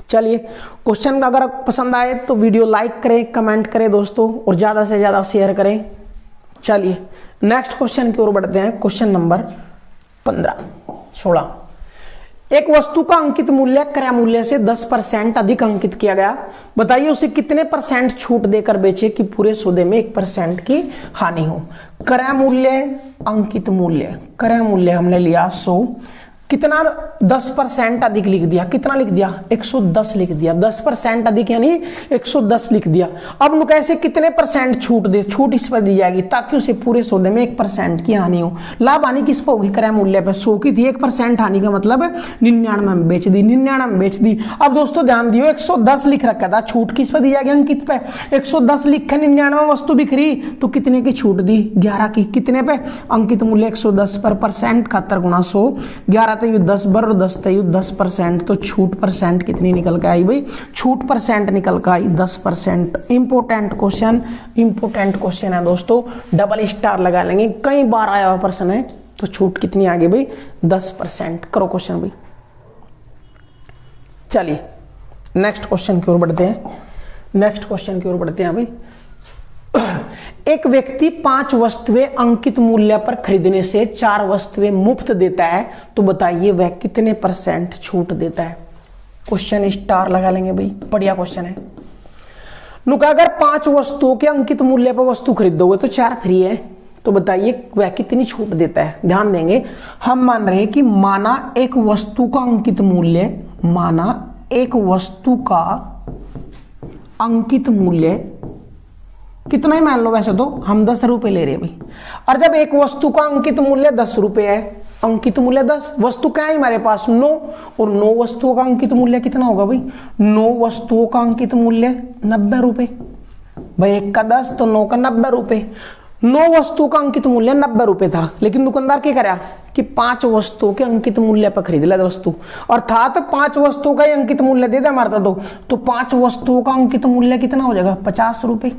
Speaker 1: चलिए क्वेश्चन अगर पसंद आए तो वीडियो लाइक करें, कमेंट करें दोस्तों, और ज्यादा से ज्यादा शेयर करें। चलिए नेक्स्ट क्वेश्चन की ओर बढ़ते हैं। Question number 16। एक वस्तु का अंकित मूल्य क्रय मूल्य से 10% अधिक अंकित किया गया, बताइए उसे कितने परसेंट छूट देकर बेचे कि पूरे सौदे में 1% की हानि हो। क्रय मूल्य, अंकित मूल्य, क्रय मूल्य हमने लिया 100, कितना 10% अधिक लिख दिया, कितना लिख दिया 110 लिख दिया, 10% अधिक यानी 110 लिख दिया। अब नु कैसे कितने परसेंट छूट दे, छूट इस पर दी जाएगी ताकि उसे पूरे सौदे में 1% की हानि हो। लाभ हानि किस पर होगी, क्रय मूल्य पर। 100 की थी, 1% हानि का मतलब 99 में बेच दी, 99 में बेच दी। अब दोस्तों ध्यान दियो 110 लिख रखा था, छूट किस पर दी जाएगी, अंकित पे। 110 लिखा 99 वस्तु बिक्री तो कितने की छूट दी, 11 की। कितने पे, अंकित मूल्य 110 पर परसेंट 71 गुना 100, 11 तयु 10 बर 10 तयु 10%, तो छूट परसेंट कितनी निकल के आई भाई, छूट परसेंट निकल के आई 10%। इंपोर्टेंट क्वेश्चन, इंपोर्टेंट क्वेश्चन है दोस्तों, डबल स्टार लगा लेंगे, कई बार आया हुआ प्रश्न है। तो छूट कितनी आ गई भाई, 10%। करो क्वेश्चन भाई। चलिए नेक्स्ट क्वेश्चन की ओर बढ़ते हैं, नेक्स्ट क्वेश्चन की ओर बढ़ते हैं भाई। एक व्यक्ति 5 वस्तुएं अंकित मूल्य पर खरीदने से 4 वस्तुएं मुफ्त देता है, तो बताइए वह कितने परसेंट छूट देता है। क्वेश्चन स्टार लगा लेंगे भाई, बढ़िया क्वेश्चन है। नुका अगर 5 वस्तुओं के अंकित मूल्य पर वस्तु खरीदोगे तो 4 फ्री है, तो बताइए वह कितनी छूट देता है। ध्यान देंगे, हम मान रहे हैं कि माना एक वस्तु का अंकित मूल्य, माना एक वस्तु का अंकित मूल्य कितना ही मान लो, वैसे तो हम 10 रुपए ले रहे हैं भाई। और जब एक वस्तु का अंकित मूल्य 10 रुपए है, अंकित मूल्य 10, वस्तु क्या है हमारे पास 9, और 9 वस्तुओं का अंकित मूल्य कितना होगा भाई, 9 वस्तुओं का अंकित मूल्य 90 रुपए भाई। 1 का 10 तो 9 का 90 रुपए। 9 वस्तुओं का अंकित मूल्य 90 रुपए था, लेकिन दुकानदार क्या करा कि 5 वस्तुओं के अंकित मूल्य पर खरीद लिया वस्तु, अर्थात 5 वस्तुओं का ही अंकित मूल्य दे दे मारता तो 5 वस्तुओं का अंकित मूल्य कितना हो जाएगा 50 रुपए,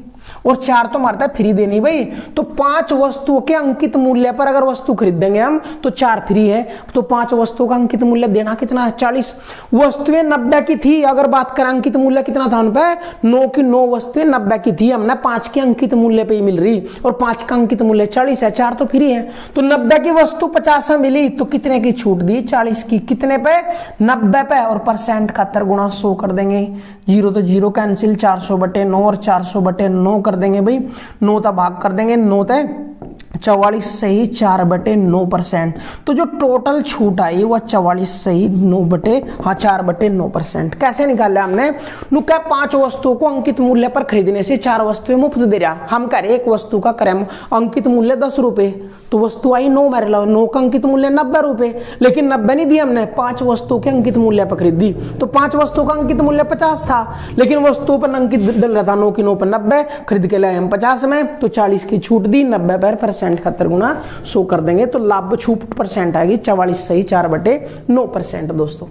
Speaker 1: और 4 तो मारता है फ्री देनी भाई। तो 5 वस्तुओं के अंकित मूल्य पर अगर वस्तु खरीदेंगे हम तो 4 फ्री है, तो 5 वस्तुओं का अंकित मूल्य देना कितना है 40। वस्तुएं 90 की थी, अगर बात करें अंकित मूल्य कितना था उन पे, 9 की 9 वस्तुएं 90 की थी, हमने 5 के अंकित मूल्य पे ही मिल रही, और 5 का अंकित मूल्य 40 है, 4 तो फ्री है। तो 90 की वस्तु 50 में मिली तो कितने की छूट दी, 40 की। कितने पे, 90 पे, और परसेंट 71 गुना 100 कर देंगे, 0 तो 0 कैंसिल, 400/9 और 400/9 कर देंगे भाई, 9 का भाग कर देंगे, 9 ते 44 सही 4/9%। तो जो टोटल छूट आई वह 44 सही 4/9%। कैसे निकाला हमने, नुका 5 वस्तुओं को अंकित मूल्य पर खरीदने से 4 वस्तुएं मुफ्त दे रहा। हम कह रहे एक वस्तु का क्रम अंकित मूल्य 10 रुपए, तो वस्तु आई 9 मेरे लो, 9 का अंकित मूल्य 90 रुपए, लेकिन 90 नहीं दिया हमने, 5 वस्तुओं के अंकित मूल्य पर खरीदी। तो 5 वस्तुओं का अंकित मूल्य 50 था, लेकिन वस्तुओं पर अंकित डल रहा था 9 की 9 पर 90, खरीद के लाए हम 50 में, तो 40 की छूट दी, 90 पर परसेंट 71 गुना 100 कर देंगे, तो लाभ छूट परसेंट आएगी 44 सही 4/9%। दोस्तों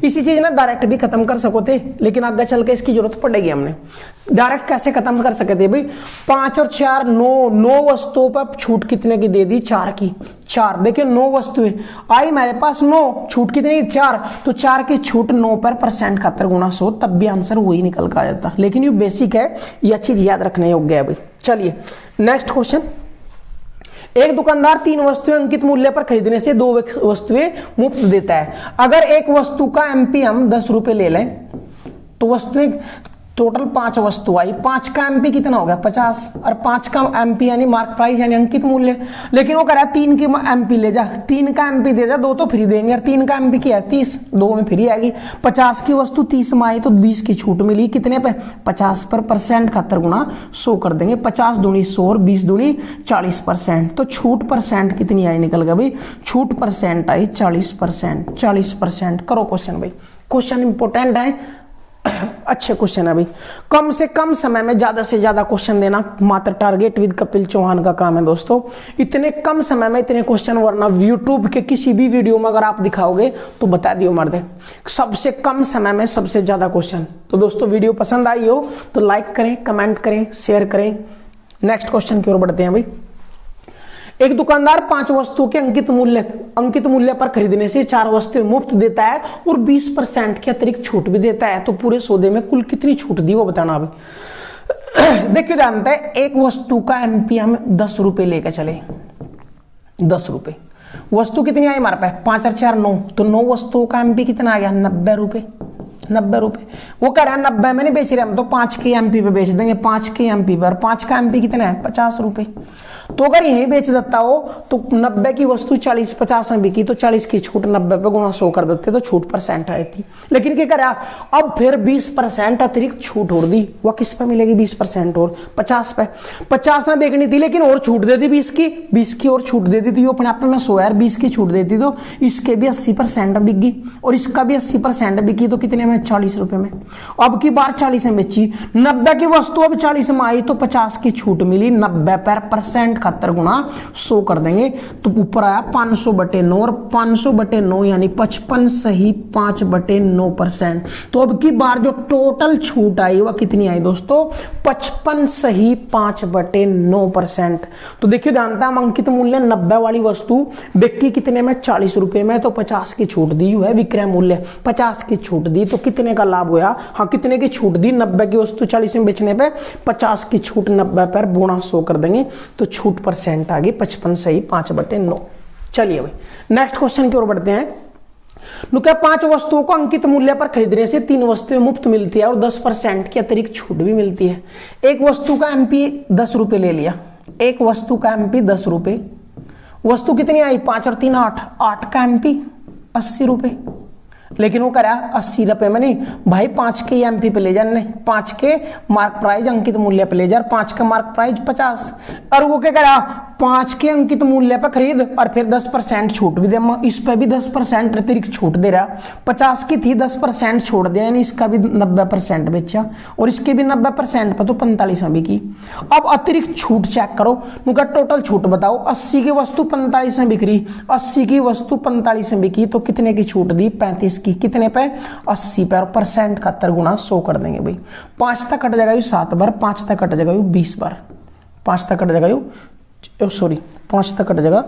Speaker 1: इसी चीज ना डायरेक्ट भी खत्म कर सको थे, लेकिन आगे चल के इसकी जरूरत पड़ेगी। हमने डायरेक्ट कैसे खत्म कर सके थे भाई, 5 और 4 9 वस्तुओं पर छूट कितने की दे दी, 4 की। 4 देखिए 9 वस्तुएं आई मेरे पास, 9 छूट कितनी 4, तो 4 की छूट 9 पर परसेंट 71 गुना 100, तब भी आंसर वही निकल कर आ जाता। लेकिन ये बेसिक है, ये चीज याद रखने योग्य है भाई। चलिए नेक्स्ट क्वेश्चन। एक दुकानदार 3 वस्तुएं अंकित मूल्य पर खरीदने से 2 वस्तुएं मुफ्त देता है। अगर एक वस्तु का एमपी हम 10 रुपए ले लें तो वस्तुएं टोटल 5 वस्तु आई, 5 का एमपी कितना हो गया 50, और 5 का एमपी यानी मार्क प्राइस यानी अंकित मूल्य, लेकिन वो कह रहा है 3 की एमपी ले जा, 3 का एमपी दे जा, 2 तो फ्री देंगे, और 3 का एमपी क्या है 30, 2 में फ्री आएगी। 50 की वस्तु 30 में आई तो 20 की छूट मिली, कितने पे 50 पर परसेंट 71 गुना 100 कर देंगे, 50 दूनी 100 और 20 दूनी 40%। तो छूट परसेंट कितनी आई निकल गया भाई, छूट परसेंट आई 40%, 40%। करो क्वेश्चन भाई, क्वेश्चन इंपोर्टेंट है, अच्छे क्वेश्चन है भाई। कम से कम समय में ज्यादा से ज्यादा क्वेश्चन देना मात्र टारगेट विद कपिल चौहान का काम है दोस्तों। इतने कम समय में इतने क्वेश्चन, वरना यूट्यूब के किसी भी वीडियो में अगर आप दिखाओगे तो बता दियो मर्दे, सबसे कम समय में सबसे ज्यादा क्वेश्चन। तो दोस्तों वीडियो पसंद आई हो तो लाइक करें, कमेंट करें, शेयर करें। नेक्स्ट क्वेश्चन की ओर बढ़ते हैं भाई। एक दुकानदार 5 वस्तुओं के अंकित मूल्य पर खरीदने से 4 वस्तुएं मुफ्त देता है और 20% के अतिरिक्त छूट भी देता है, तो पूरे सौदे में कुल कितनी छूट दी वो बताना अभी। देखिए जानते हैं, एक वस्तु का एमपी हम 10 रुपए लेकर चले, 10 रुपए, वस्तु कितनी आई हमारे पास 5 और 4 9, तो 9 वस्तुओं का एमपी कितना आ गया 90 रुपए, 90 रुपए। वो कह रहा है 90 में नहीं बेच रहे हम, तो 5 के एमपी पे बेच देंगे, 5 के एमपी पर, 5 का एमपी कितना है 50 रुपए। तो अगर यही बेच देता हो तो 90 की वस्तु 40 50 में बिकी तो 40 की छूट 90 पे गुणा 100 कर देते तो छूट परसेंट आई थी। लेकिन क्या करा, अब फिर 20% अतिरिक्त छूट और दी। वह किस पे मिलेगी 20% और 50 पे। 50 में बेचनी थी लेकिन और छूट दे दी 20 की और छूट दे दी तो ये अपने आप में 100 यार 20 की छूट देती तो इसके भी 80% बिक गई और इसका भी 80% बिकी तो कितने में 40 रुपए में। अब की बार 40 में बेची, 90 की वस्तु अब 40 में आई तो 50 की छूट मिली। 90 पर परसेंट 71 गुणा 100 कर देंगे तो ऊपर आया 500/9 और 500/9 यानी 55 सही 5/9%। तो अब की बार जो टोटल छूट आई वह कितनी आई दोस्तों 55 सही 5/9%। तो देखिए जानता हम अंकित मूल्य 90 वाली वस्तु बिक्की कितने में 40 रुपए में तो 50 की छूट दी है। विक्रय मूल्य 50 की छूट दी तो कितने का लाभ हुआ, हाँ कितने की छूट दी 90 की वस्तु 40 में बेचने पे 50 की छूट 90 पर गुणा 100 कर देंगे तो छूट परसेंट आ गई 55 सही 5/9। चलिए भाई नेक्स्ट क्वेश्चन की ओर बढ़ते हैं। क्या 5 वस्तुओं को अंकित मूल्य पर खरीदने से 3 वस्तुएं मुफ्त मिलती है और 10% की अतिरिक्त छूट भी मिलती है। एक वस्तु का एमपी 10 रुपए ले लिया, एक वस्तु का एमपी 10 रुपए, वस्तु कितनी आई 5 और 3 8, 8 का एमपी 80 रुपए। लेकिन वो करा 80 रुपए में नहीं भाई 5 के एमपी पे ले जा, नहीं 5 के मार्क प्राइस अंकित मूल्य पे ले जा, 5 का मार्क प्राइस 50 और वो क्या करा 5 के अंकित मूल्य पर खरीद और फिर 10% छूट भी दे, इस पे भी 10% अतिरिक्त छूट दे रहा। 50 की थी 10% छोड़ दिया यानी इसका भी 90% बेचा और इसके भी 90% पर तो 45 में बिकी। अब अतिरिक्त छूट चेक करो, उनका टोटल छूट बताओ। 80 की वस्तु 45 में बिक रही, 80 की वस्तु 45 में बिकी तो कितने की छूट दी 35 की, कितने पे 80 पे और परसेंट 71 गुणा 100 कर देंगे भाई। 5 तक कट जाएगा 7 बार, 5 तक कट जाएगा 20 बार, 5 तक कट जाएगा 5 तक कट जाएगा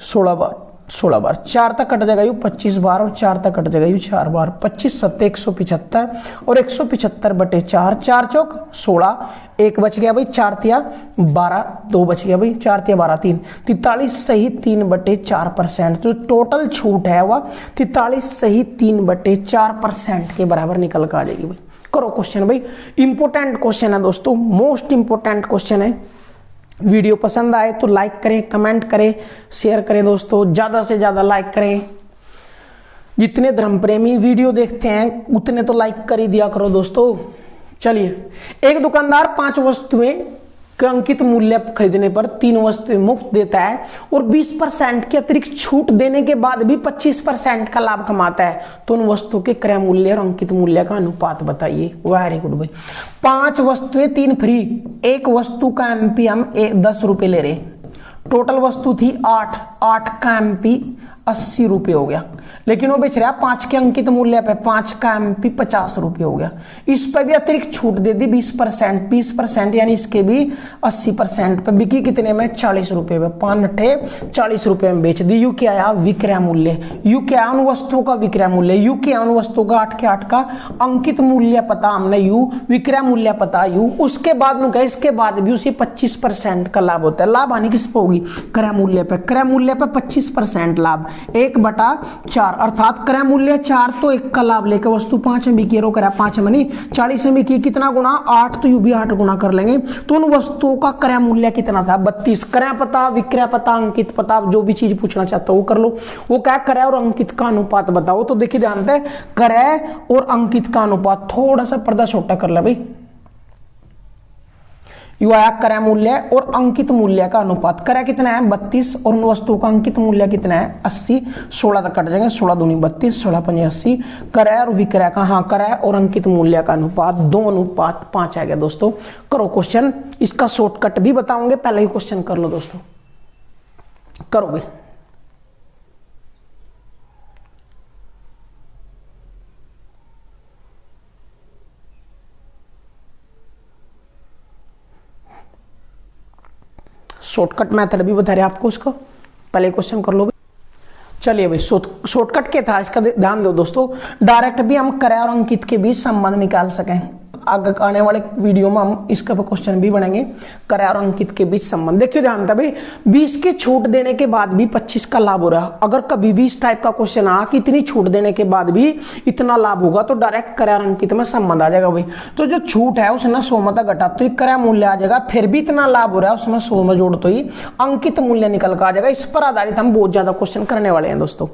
Speaker 1: 16 बार, 16 बार, 4 तक कट जाएगा 25 बार और 4 तक कट जाएगा 4 बार। 25 7 175 और 175/4, 4 चौक 16, 1 बच गया भाई, 4 तिया 12, 2 बच गया भाई, 4 तिया 12 3, 43 सही 3/4%। जो टोटल छूट है वह 43 सही 3/4% के बराबर निकल कर आ जाएगी भाई। करो क्वेश्चन भाई, इंपॉर्टेंट क्वेश्चन है दोस्तों, मोस्ट इंपॉर्टेंट क्वेश्चन है। वीडियो पसंद आए तो लाइक करें, कमेंट करें, शेयर करें दोस्तों, ज़्यादा से ज़्यादा लाइक करें। जितने धर्म प्रेमी वीडियो देखते हैं उतने तो लाइक कर ही दिया करो दोस्तों। चलिए, एक दुकानदार 5 वस्तुएं के अंकित मूल्य खरीदने पर 3 वस्तुएं मुफ्त देता है और 20% की अतिरिक्त छूट देने के बाद भी 25% का लाभ कमाता है तो उन वस्तुओं के क्रय मूल्य और अंकित मूल्य का अनुपात बताइए। वेरी गुड भाई। 5 वस्तुएं 3 फ्री, एक वस्तु का एमपी हम 10 रुपए ले रहे, टोटल वस्तु थी 8 का एमपी 80 रुपये हो गया, लेकिन वो बेच रहा है 5 के अंकित मूल्य पे, 5 का एमपी 50 रुपये हो गया। इस पर भी अतिरिक्त छूट दे दी 20% यानी इसके भी 80% पे बिकी कितने में 40 रुपये में, 5 40 रुपये में बेच दी। यू क्या आया विक्रय मूल्य, यू क्या उन वस्तुओं का विक्रय मूल्य, यू क्या उन वस्तुओं का 8 के 8 का अंकित मूल्य पता हमने यू, विक्रय मूल्य पता यू। उसके बाद में इसके बाद भी उसे 25% का लाभ होता है। लाभ हानि किस पे होगी क्रय मूल्य पे, क्रय मूल्य पे 25% लाभ 1/4 अर्थात क्रय मूल्य 4 तो 1 का लाभ लेकर वस्तु 5 में बिकी, रो करा 5 में नहीं 40 में बिकी, कितना गुना 8 तो यू भी 8 गुना कर लेंगे तो उन वस्तुओं का क्रय मूल्य कितना था 32। क्रय पता, विक्रय पता, अंकित पता, जो भी चीज पूछना चाहता हो वो कर लो। वो क्या क्रय और अंकित का अनुपात बताओ तो देखिए जानते हैं क्रय और अंकित का अनुपात, थोड़ा सा पर्दा छोटा कर ले भाई। यू आया क्रय मूल्य और अंकित मूल्य का अनुपात। क्रय कितना है 32 और उन वस्तुओं का अंकित मूल्य कितना है 80, 16 तक कट जाएंगे, 16 दूनी 32, 16 पंजे 80। क्रय और विक्रय का, हाँ क्रय और अंकित मूल्य का अनुपात 2:5 आ गया दोस्तों। करो क्वेश्चन, इसका शॉर्टकट भी बताऊंगे, पहले ही क्वेश्चन कर लो दोस्तों। करो भाई। शॉर्टकट मेथड भी बता रहे आपको, उसको पहले क्वेश्चन कर लो भाई। चलिए भाई, शॉर्टकट क्या था इसका ध्यान दो दोस्तों। डायरेक्ट भी हम क्रय और अंकित के बीच संबंध निकाल सकें। आगे आने वाले वीडियो में हम इसका क्वेश्चन भी बनेंगे, क्रय और अंकित के बीच संबंध। देखिए ध्यान था भाई, 20 की छूट देने के बाद भी 25 का लाभ हो रहा है। अगर कभी भी इस टाइप का क्वेश्चन आ कि इतनी छूट देने के बाद भी इतना लाभ होगा तो डायरेक्ट क्रय और अंकित में संबंध आ जाएगा भाई। तो जो छूट है उसने 100 में घटा तो क्रय मूल्य आ जाएगा, फिर भी इतना लाभ हो रहा है उसमें 100 में जोड़ तो ही अंकित मूल्य निकल कर आ जाएगा। इस पर आधारित हम बहुत ज्यादा क्वेश्चन करने वाले हैं दोस्तों।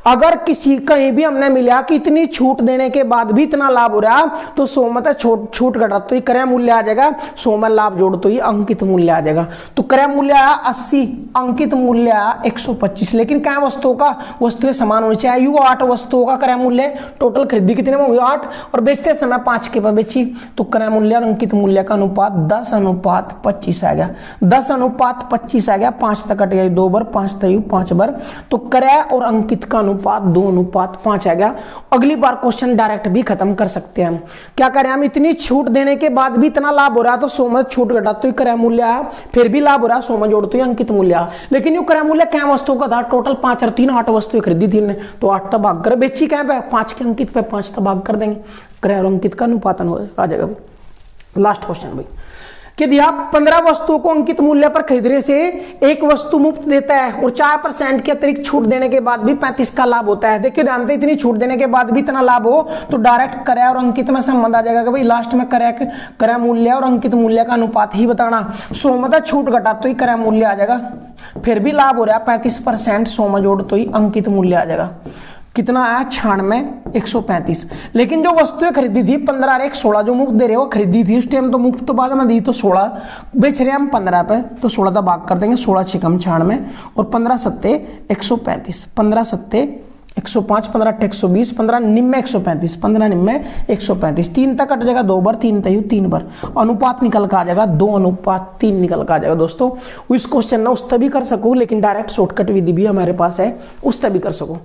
Speaker 1: अगर किसी कहीं भी हमने मिला कि इतनी छूट देने के बाद भी इतना लाभ हो रहा है तो 100 में छूट घटा तो ही क्रय मूल्य आ जाएगा, 100 में लाभ जोड़ तो ही अंकित मूल्य आ जाएगा। तो क्रय मूल्य आया 80, अंकित मूल्य आया 125। लेकिन क्या वस्तुओं का वस्तुएं समान होनी चाहिए। यू 8 वस्तुओं का क्रय मूल्य, टोटल खरीदी कितने में हुई 8 और बेचते समय 5 के पर बेची, तो क्रय मूल्य और अंकित मूल्य का अनुपात 10:25 आ गया। 10:25 आ गया, 5 तक कट गया 2 बार, 5 तक 5 बार, तो क्रय और अंकित का अनुपात 2:5 आ गया। अगली बार क्वेश्चन डायरेक्ट भी खत्म कर सकते हैं हम। क्या करें हम, इतनी छूट देने के बाद भी इतना लाभ हो रहा है तो 100 में छूट घटा तो क्रय मूल्य आया, फिर भी लाभ हो रहा है 100 में जोड़ तो ही अंकित मूल्य आया। लेकिन ये क्रय मूल्य क्या वस्तु का था, टोटल 5 और 3 8 वस्तुएं खरीदी थी हमने, तो 8 तक भाग कर बेची क्या पे 5 के अंकित पे 5 तक भाग कर देंगे, क्रय और अंकित का अनुपात आ जाएगा। लास्ट क्वेश्चन भाई, यदि आप 15 वस्तुओं को अंकित मूल्य पर खरीदने से एक वस्तु मुफ्त देता है और 4% के अतिरिक्त छूट देने के बाद भी 35 का लाभ होता है। देखिए जानते इतनी छूट देने के बाद भी इतना लाभ हो तो डायरेक्ट क्रय और अंकित में संबंध आ जाएगा कि भाई लास्ट में क्रय मूल्य और अंकित मूल्य का अनुपात ही बताना। 100 में छूट घटा तो ही क्रय मूल्य आ जाएगा, फिर भी लाभ हो रहा है 35%, 100 में जोड़ तो ही अंकित मूल्य आ जाएगा। कितना आया 96, 135। लेकिन जो वस्तुएं खरीदी थी 15 और 1 16, जो मुफ्त दे रहे हो खरीदी थी उस टाइम तो मुफ्त तो बाद में दी तो 16, बेच रहे हैं हम 15 पे तो 16 का भाग कर देंगे, 16 6 96 और 15 7 135, 15 7 105, 15 8 120, 15 9 135, 15 9 135, 3 तक कट जाएगा 2 बार, 3 तक 3 बार, अनुपात निकल कर आ जाएगा 2:3 निकल कर आ जाएगा। दोस्तों इस क्वेश्चन ना उस तभी कर सकूं, लेकिन डायरेक्ट शॉर्टकट विधि भी हमारे पास है, उस तभी कर सकूं।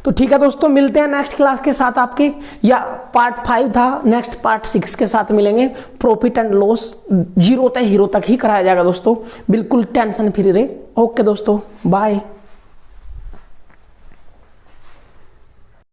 Speaker 1: तो ठीक है दोस्तों, मिलते हैं नेक्स्ट क्लास के साथ आपके, या पार्ट 5 था, नेक्स्ट पार्ट 6 के साथ मिलेंगे। प्रॉफिट एंड लॉस 0 से हीरो तक ही कराया जाएगा दोस्तों, बिल्कुल टेंशन फ्री रहे। ओके दोस्तों, बाय।